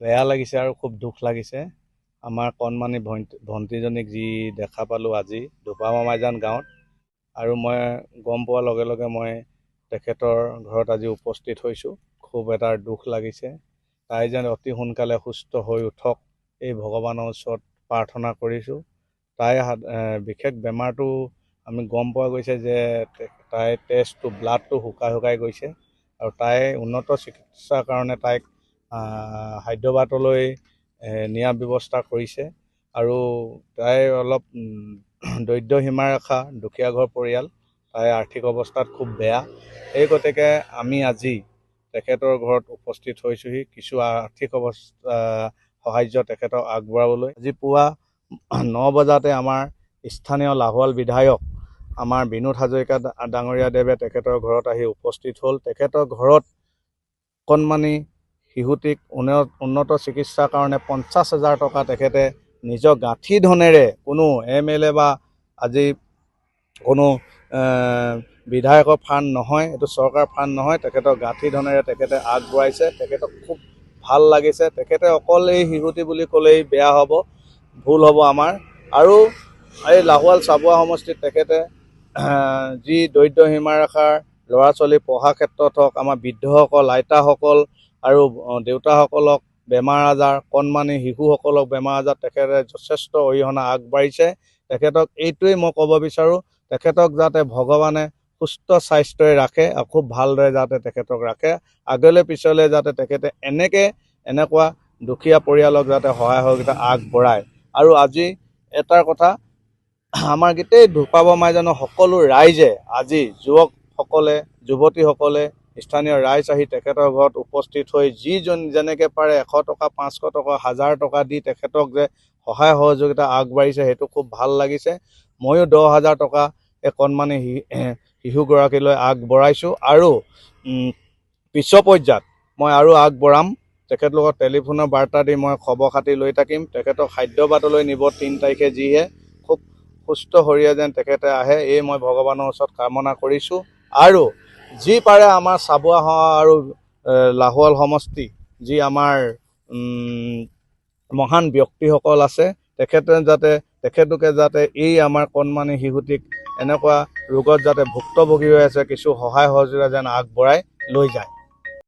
বেয়া লাগিছে আৰু খুব দুখ লাগিছে। আমাৰ কণমানি ভণ্টিজনীক যি দেখা পালোঁ আজি ধোপামাইজান গাঁৱত, আৰু মই গম পোৱাৰ লগে লগে মই তেখেতৰ ঘৰত আজি উপস্থিত হৈছোঁ। খুব এটা দুখ লাগিছে। তাই যেন অতি সোনকালে সুস্থ হৈ উঠক, এই ভগৱানৰ ওচৰত প্ৰাৰ্থনা কৰিছোঁ। তাই বিশেষ বেমাৰটো আমি গম পোৱা গৈছে যে তাই তেজটো ব্লাডটো শুকাই গৈছে, আৰু তাই উন্নত চিকিৎসাৰ কাৰণে তাইক হায়দৰাবাদলৈ নিয়াৰ ব্যৱস্থা কৰিছে। আৰু তাই অলপ দৰিদ্ৰ সীমাৰেখা, দুখীয়া ঘৰ পৰিয়াল, তাইৰ আৰ্থিক অৱস্থাত খুব বেয়া। এই গতিকে আমি আজি তেখেতৰ ঘৰত উপস্থিত হৈছোঁহি কিছু আৰ্থিক সাহাৰ্য তেখেতক আগবঢ়াবলৈ। আজি পুৱা 9 বজাতে আমাৰ স্থানীয় লাহোৱাল বিধায়ক আমাৰ বিনোদ হাজৰিকা ডাঙৰীয়াদেৱে তেখেতৰ ঘৰত আহি উপস্থিত হ'ল। তেখেতৰ ঘৰত কণমানি শিশুটিক উন্নত চিকিৎসাৰ কাৰণে 50,000 টকা তেখেতে নিজৰ গাঁঠি ধনেৰে, কোনো MLA বা আজি কোনো বিধায়কৰ ফাণ্ড নহয়, এইটো চৰকাৰ ফাণ্ড নহয়, তেখেতৰ গাঁঠি ধনেৰে তেখেতে আগবঢ়াইছে। তেখেতক খুব ভাল লাগিছে। তেখেতে অকল এই শিশুটি বুলি ক'লেই বেয়া হ'ব, ভুল হ'ব আমাৰ। আৰু এই লাহোৱাল চাবুৱা সমষ্টিত তেখেতে যি দৰিদ্ৰ সীমাৰেখাৰ ল'ৰা ছোৱালী পঢ়াৰ ক্ষেত্ৰত হওক, আমাৰ বৃদ্ধসকল, আইতাসকল আৰু দেউতাসকলক বেমাৰ আজাৰ, কণমানি শিশুসকলক বেমাৰ আজাৰ, তেখেতে যথেষ্ট অৰিহণা আগবাঢ়িছে। তেখেতক এইটোৱেই মই ক'ব বিচাৰোঁ, তেখেতক যাতে ভগৱানে সুস্থ স্বাস্থ্যই ৰাখে, আৰু খুব ভালদৰে যাতে তেখেতক ৰাখে। আগলৈ পিছলৈ যাতে তেখেতে এনেকুৱা দুখীয়া পৰিয়ালক যাতে সহায় সহযোগিতা আগবঢ়ায়। আৰু আজি এটাৰ কথা, আমাৰ গোটেই ধোপামাইজানৰ সকলো ৰাইজে, আজি যুৱকসকলে, যুৱতীসকলে, স্থানীয় ৰাইজ আহি তেখেতৰ ঘৰত উপস্থিত হৈ যেনেকৈ পাৰে 100 টকা, 500 টকা, 1000 টকা দি তেখেতক যে সহায় সহযোগিতা আগবাঢ়িছে, সেইটো খুব ভাল লাগিছে। ময়ো 10,000 টকা এই কণমানি শিশুগৰাকীলৈ আগবঢ়াইছোঁ, আৰু পিছৰ পৰ্যায়ত মই আৰু আগবঢ়াম। তেখেতলোকৰ টেলিফোনৰ বাৰ্তা দি মই খবৰ খাতি লৈ থাকিম। তেখেতক হায়দৰাবাদলৈ নিব 3 তাৰিখে, যিহে খুব সুস্থ শৰীৰে যেন তেখেতে আহে, এই মই ভগৱানৰ ওচৰত কামনা কৰিছোঁ। আৰু যি পাৰে আমাৰ চাবুৱা আৰু লাহোৱাল সমষ্টি, যি আমাৰ মহান ব্যক্তিসকল আছে, তেখেতলোকে যাতে এই আমাৰ কণমানি শিশুটিক এনেকুৱা ৰোগত যাতে ভুক্তভোগী হৈ আছে, কিছু সহায় সহযোগিতা যেন আগবঢ়াই লৈ যায়।